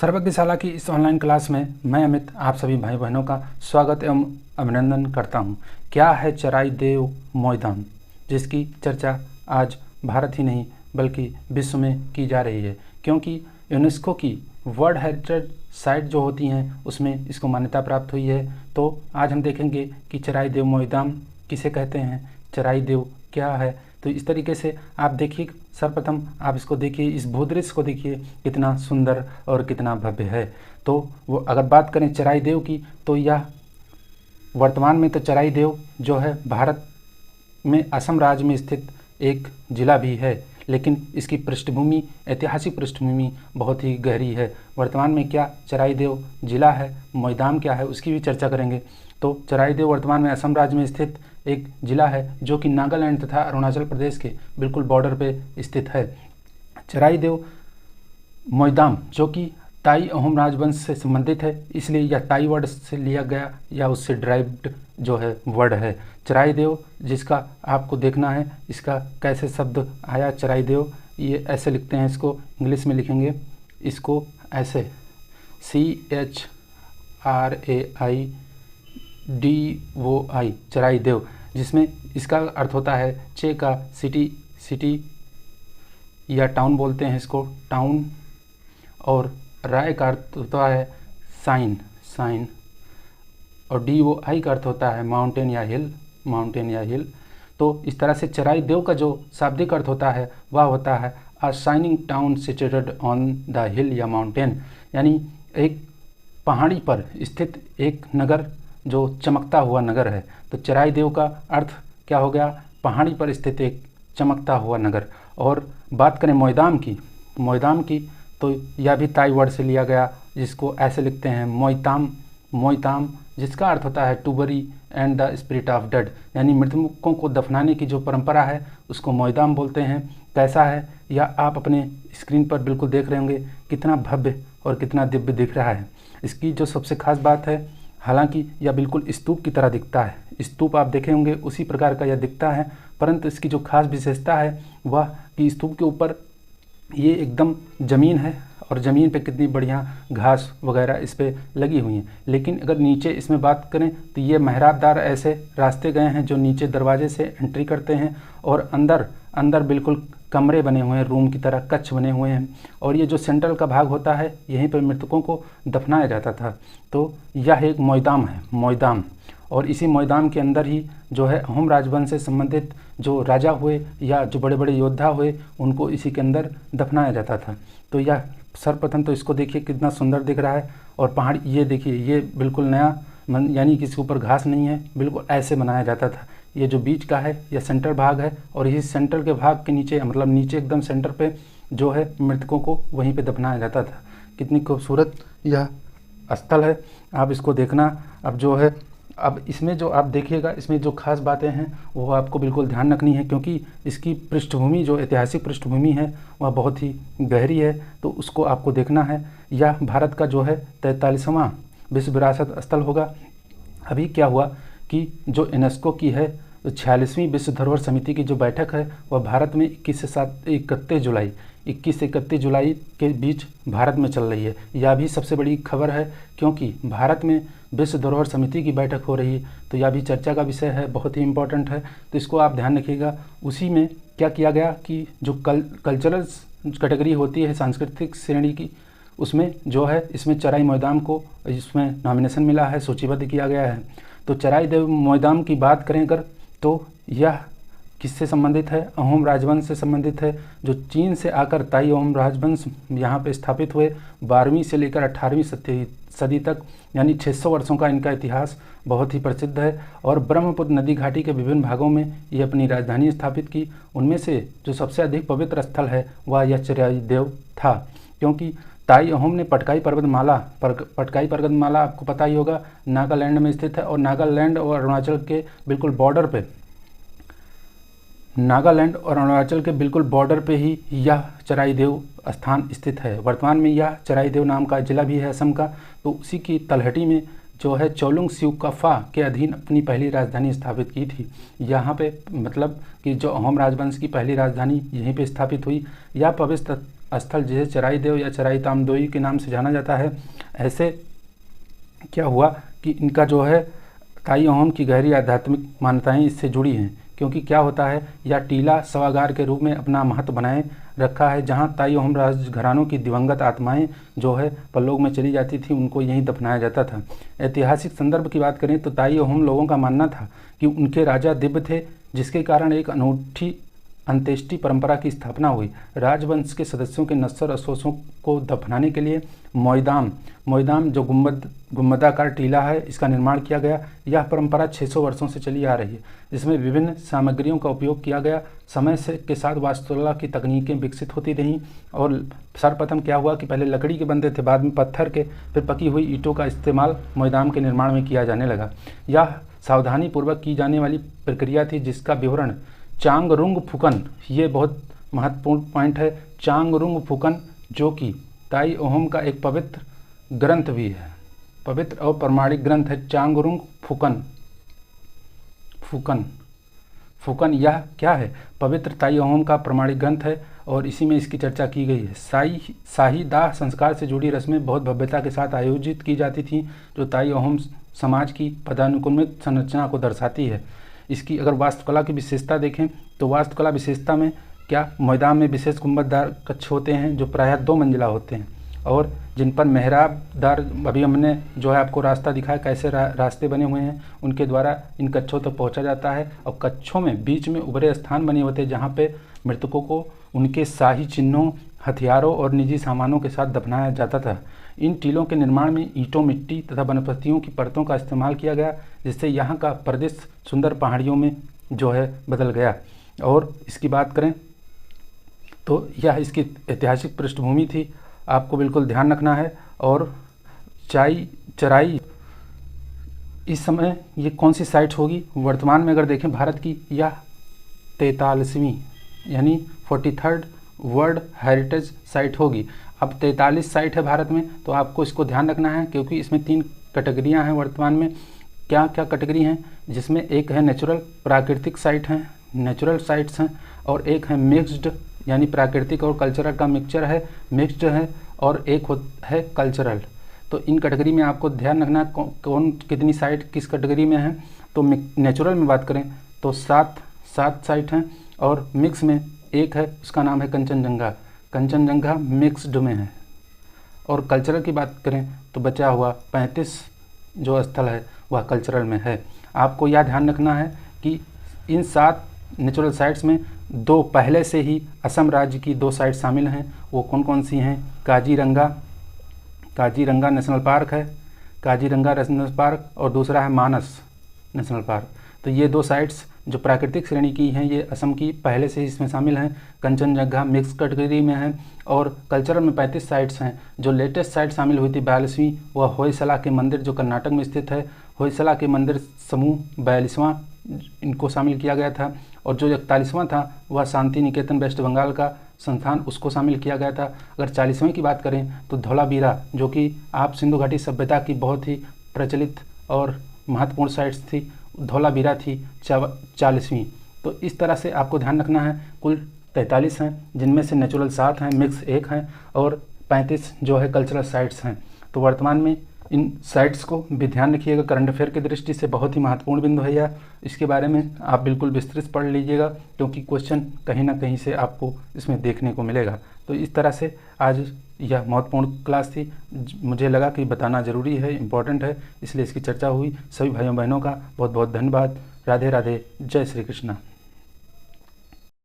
सर्वज्ञशाला की इस online class में मैं अमित आप सभी भाई बहनों का स्वागत एवं अभिनंदन करता हूं। क्या है चराई देव मोइदाम, जिसकी चर्चा आज भारत ही नहीं बल्कि विश्व में की जा रही है, क्योंकि यूनेस्को की वर्ल्ड हेरिटेज साइट जो होती हैं उसमें इसको मान्यता प्राप्त हुई है। तो आज हम देखेंगे कि चराई देव मोइदाम किसे कहते हैं, चराई देव क्या है। तो इस तरीके से आप देखिए, सर्वप्रथम आप इसको देखिए, इस भूदृश्य को देखिए कितना सुंदर और कितना भव्य है। तो वो अगर बात करें चराई देव की, तो यह वर्तमान में तो चराई देव जो है भारत में असम राज्य में स्थित एक जिला भी है, लेकिन इसकी पृष्ठभूमि, ऐतिहासिक पृष्ठभूमि बहुत ही गहरी है। वर्तमान में क्या चराई देव जिला है, मोइदाम क्या है, उसकी भी चर्चा करेंगे। तो चराई देव वर्तमान में असम राज्य में स्थित एक जिला है जो कि नागालैंड तथा अरुणाचल प्रदेश के बिल्कुल बॉर्डर पे स्थित है। चराई देव मोइदाम जो कि ताई अहोम राजवंश से संबंधित है, इसलिए यह ताई वर्ड से लिया गया या उससे ड्राइव्ड जो है वर्ड है चराई देव, जिसका आपको देखना है इसका कैसे शब्द आया। चराई देव ये ऐसे लिखते हैं, इसको इंग्लिश में लिखेंगे इसको ऐसे CHRAIDOI चराई देव, जिसमें इसका अर्थ होता है चे का सिटी या टाउन बोलते हैं इसको टाउन, और राय का अर्थ होता है साइन, और DOI का अर्थ होता है माउंटेन या हिल। तो इस तरह से चराई देव का जो शाब्दिक अर्थ होता है वह होता है अ shining town situated on the हिल या माउंटेन, यानी एक पहाड़ी पर स्थित एक नगर जो चमकता हुआ नगर है। तो चराई देव का अर्थ क्या हो गया, पहाड़ी पर स्थित एक चमकता हुआ नगर। और बात करें मोइदाम की तो यह भी ताई वर्ड से लिया गया, जिसको ऐसे लिखते हैं मोइताम, जिसका अर्थ होता है to bury and the spirit of dead, यानी मृतकों को दफनाने की जो परंपरा है उसको मोइदाम बोलते हैं। कैसा है यह आप अपने स्क्रीन पर बिल्कुल देख रहे होंगे, कितना भव्य और कितना दिव्य दिख रहा है। इसकी जो सबसे खास बात है, हालांकि यह बिल्कुल स्तूप की तरह दिखता है, स्तूप आप देखे होंगे उसी प्रकार का यह दिखता है, परंतु इसकी जो खास विशेषता है वह कि स्तूप के ऊपर ये एकदम ज़मीन है और ज़मीन पे कितनी बढ़िया घास वगैरह इस पर लगी हुई हैं। लेकिन अगर नीचे इसमें बात करें तो ये मेहराबदार ऐसे रास्ते गए हैं जो नीचे दरवाजे से एंट्री करते हैं, और अंदर बिल्कुल कमरे बने हुए हैं, रूम की तरह कक्ष बने हुए हैं, और ये जो सेंट्रल का भाग होता है यहीं पर मृतकों को दफनाया जाता था। तो यह एक मोइदाम है, और इसी मोइदाम के अंदर ही जो है अहोम राजवंश से संबंधित जो राजा हुए या जो बड़े बड़े योद्धा हुए उनको इसी के अंदर दफनाया जाता था। तो यह सर्वप्रथम तो इसको देखिए कितना सुंदर दिख रहा है, और पहाड़ी ये देखिए ये बिल्कुल नया यानी कि इसके ऊपर घास नहीं है, बिल्कुल ऐसे बनाया जाता था। ये जो बीच का है यह सेंटर भाग है, और इसी सेंटर के भाग के नीचे मतलब नीचे एकदम सेंटर पे जो है मृतकों को वहीं पे दफनाया जाता था। कितनी खूबसूरत यह स्थल है, आप इसको देखना। अब जो है अब इसमें जो आप देखिएगा, इसमें जो खास बातें हैं वो आपको बिल्कुल ध्यान रखनी है, क्योंकि इसकी पृष्ठभूमि जो ऐतिहासिक पृष्ठभूमि है वह बहुत ही गहरी है, तो उसको आपको देखना है। यह भारत का जो है 43वां विश्व विरासत स्थल होगा। अभी क्या हुआ कि जो यूनेस्को की है 46वीं विश्व धरोहर समिति की जो बैठक है वह भारत में 21 से 31 जुलाई के बीच भारत में चल रही है। यह भी सबसे बड़ी खबर है, क्योंकि भारत में विश्व धरोहर समिति की बैठक हो रही है, तो यह भी चर्चा का विषय है, बहुत ही इम्पोर्टेंट है, तो इसको आप ध्यान रखिएगा। उसी में क्या किया गया कि जो कल्चरल कैटेगरी होती है, सांस्कृतिक श्रेणी की, उसमें जो है इसमें चराई मोइदाम को इसमें नॉमिनेशन मिला है, सूचीबद्ध किया गया है। तो चराई देव मोइदाम की बात करें अगर, तो यह किससे संबंधित है, अहोम राजवंश से संबंधित है, जो चीन से आकर ताई अहोम राजवंश यहाँ पे स्थापित हुए 12वीं से लेकर 18वीं सदी तक, यानी 600 वर्षों का इनका इतिहास बहुत ही प्रसिद्ध है। और ब्रह्मपुत्र नदी घाटी के विभिन्न भागों में ये अपनी राजधानी स्थापित की। उनमें से जो सबसे अधिक पवित्र स्थल है वह यह चराई देव था, क्योंकि ताई अहोम ने पटकाई पर्वतमाला आपको पता ही होगा नागालैंड में स्थित है, और नागालैंड और अरुणाचल के बिल्कुल बॉर्डर पे ही यह चराई देव स्थान स्थित है। वर्तमान में यह चराई देव नाम का जिला भी है असम का। तो उसी की तलहटी में जो है चोलुंग सिउकफा के अधीन अपनी पहली राजधानी स्थापित की थी। यहाँ पे मतलब कि जो अहोम राजवंश की पहली राजधानी यहीं पे स्थापित हुई। यह स्थल जिसे चराई देव या चराई तामदोई के नाम से जाना जाता है। ऐसे क्या हुआ कि इनका जो है ताई अहोम की गहरी आध्यात्मिक मान्यताएं इससे जुड़ी हैं, क्योंकि क्या होता है यह टीला शवागार के रूप में अपना महत्व बनाए रखा है, जहां ताई अहोम राजघरानों की दिवंगत आत्माएं जो है परलोक में चली जाती थी, उनको यहीं दफनाया जाता था। ऐतिहासिक संदर्भ की बात करें तो ताई अहोम लोगों का मानना था कि उनके राजा दिव्य थे, जिसके कारण एक अनूठी अंत्येष्टि परंपरा की स्थापना हुई। राजवंश के सदस्यों के नश्वर अवशेषों को दफनाने के लिए मोइदाम जो गुंबदाकार टीला है, इसका निर्माण किया गया। यह परंपरा 600 वर्षों से चली आ रही है, जिसमें विभिन्न सामग्रियों का उपयोग किया गया। समय के साथ वास्तुकला की तकनीकें विकसित होती रहीं और सर्वप्रथम क्या हुआ कि पहले लकड़ी के बनते थे, बाद में पत्थर के, फिर पकी हुई ईंटों का इस्तेमाल मोइदाम के निर्माण में किया जाने लगा। यह सावधानीपूर्वक की जाने वाली प्रक्रिया थी, जिसका विवरण चांगरुंग फुकन, ये बहुत महत्वपूर्ण पॉइंट है, चांगरुंग फुकन, जो कि ताई अहोम का एक पवित्र ग्रंथ भी है, पवित्र और प्रमाणिक ग्रंथ है चांगरुंग फुकन। यह क्या है? पवित्र ताई अहोम का प्रमाणिक ग्रंथ है और इसी में इसकी चर्चा की गई है। शाही दाह संस्कार से जुड़ी रस्में बहुत भव्यता के साथ आयोजित की जाती थीं, जो ताई अहोम समाज की पदानुक्रमित संरचना को दर्शाती है। इसकी अगर वास्तुकला की विशेषता देखें तो वास्तुकला विशेषता में क्या, मोइदाम में विशेष गुंबददार कक्ष होते हैं जो प्रायः 2 मंजिला होते हैं और जिन पर मेहराबदार, अभी हमने जो है आपको रास्ता दिखाया कैसे रास्ते बने हुए हैं, उनके द्वारा इन कक्षों तक पहुंचा जाता है। और कक्षों में बीच में उभरे स्थान बने होते हैं जहां पे मृतकों को उनके शाही चिन्हों, हथियारों और निजी सामानों के साथ दफनाया जाता था। इन टीलों के निर्माण में ईंटों, मिट्टी तथा वनस्पतियों की परतों का इस्तेमाल किया गया, जिससे यहाँ का प्रदेश सुंदर पहाड़ियों में जो है बदल गया। और इसकी बात करें तो यह इसकी ऐतिहासिक पृष्ठभूमि थी, आपको बिल्कुल ध्यान रखना है। और चराई इस समय ये कौन सी साइट होगी? वर्तमान में अगर देखें भारत की, यह 43वीं यानी 43rd वर्ल्ड हेरिटेज साइट होगी। अब 43 साइट है भारत में, तो आपको इसको ध्यान रखना है, क्योंकि इसमें 3 कैटेगरियाँ हैं वर्तमान में। क्या क्या कैटेगरी हैं? जिसमें एक है नेचुरल, प्राकृतिक साइट हैं, नेचुरल साइट्स हैं, और एक है मिक्स्ड यानी प्राकृतिक और कल्चरल का मिक्सचर है, मिक्स्ड है, और एक है कल्चरल। तो इन कैटेगरी में आपको ध्यान रखना कौन कितनी साइट किस कैटेगरी में है। तो नेचुरल में बात करें तो 7 साइट हैं, और मिक्स में एक है, उसका नाम है कंचनजंगा मिक्स्ड में है। और कल्चरल की बात करें तो बचा हुआ 35 जो स्थल है वह कल्चरल में है। आपको यह ध्यान रखना है कि इन 7 नेचुरल साइट्स में 2 पहले से ही असम राज्य की 2 साइट शामिल हैं। वो कौन कौन सी हैं? काजीरंगा नेशनल पार्क है, काजीरंगा नेशनल पार्क, और दूसरा है मानस नेशनल पार्क। तो ये 2 साइट्स जो प्राकृतिक श्रेणी की हैं, ये असम की पहले से ही इसमें शामिल हैं। कंचनजंगा मिक्स कैटेगरी में है, और कल्चरल में 35 साइट्स हैं। जो लेटेस्ट साइट शामिल हुई थी 42वीं, वह होयसला के मंदिर जो कर्नाटक में स्थित है, होयसला के मंदिर समूह 42वां इनको शामिल किया गया था। और जो 41वां था वह शांति निकेतन वेस्ट बंगाल का संस्थान, उसको शामिल किया गया था। अगर 40वें की बात करें तो धौलावीरा, जो कि आप सिंधु घाटी सभ्यता की बहुत ही प्रचलित और महत्वपूर्ण साइट्स थी, धौलावीरा थी 40वीं। तो इस तरह से आपको ध्यान रखना है। कुल 43 हैं, जिनमें से नेचुरल 7 हैं, मिक्स 1 हैं, और 35 जो है कल्चरल साइट्स हैं। तो वर्तमान में इन साइट्स को भी ध्यान रखिएगा, करंट अफेयर की दृष्टि से बहुत ही महत्वपूर्ण बिंदु है यह। इसके बारे में आप बिल्कुल विस्तृत पढ़ लीजिएगा, क्योंकि क्वेश्चन कहीं ना कहीं से आपको इसमें देखने को मिलेगा। तो इस तरह से आज यह महत्वपूर्ण क्लास थी, मुझे लगा कि बताना ज़रूरी है, इम्पॉर्टेंट है, इसलिए इसकी चर्चा हुई। सभी भाइयों बहनों का बहुत बहुत धन्यवाद। राधे राधे, जय श्री कृष्णा।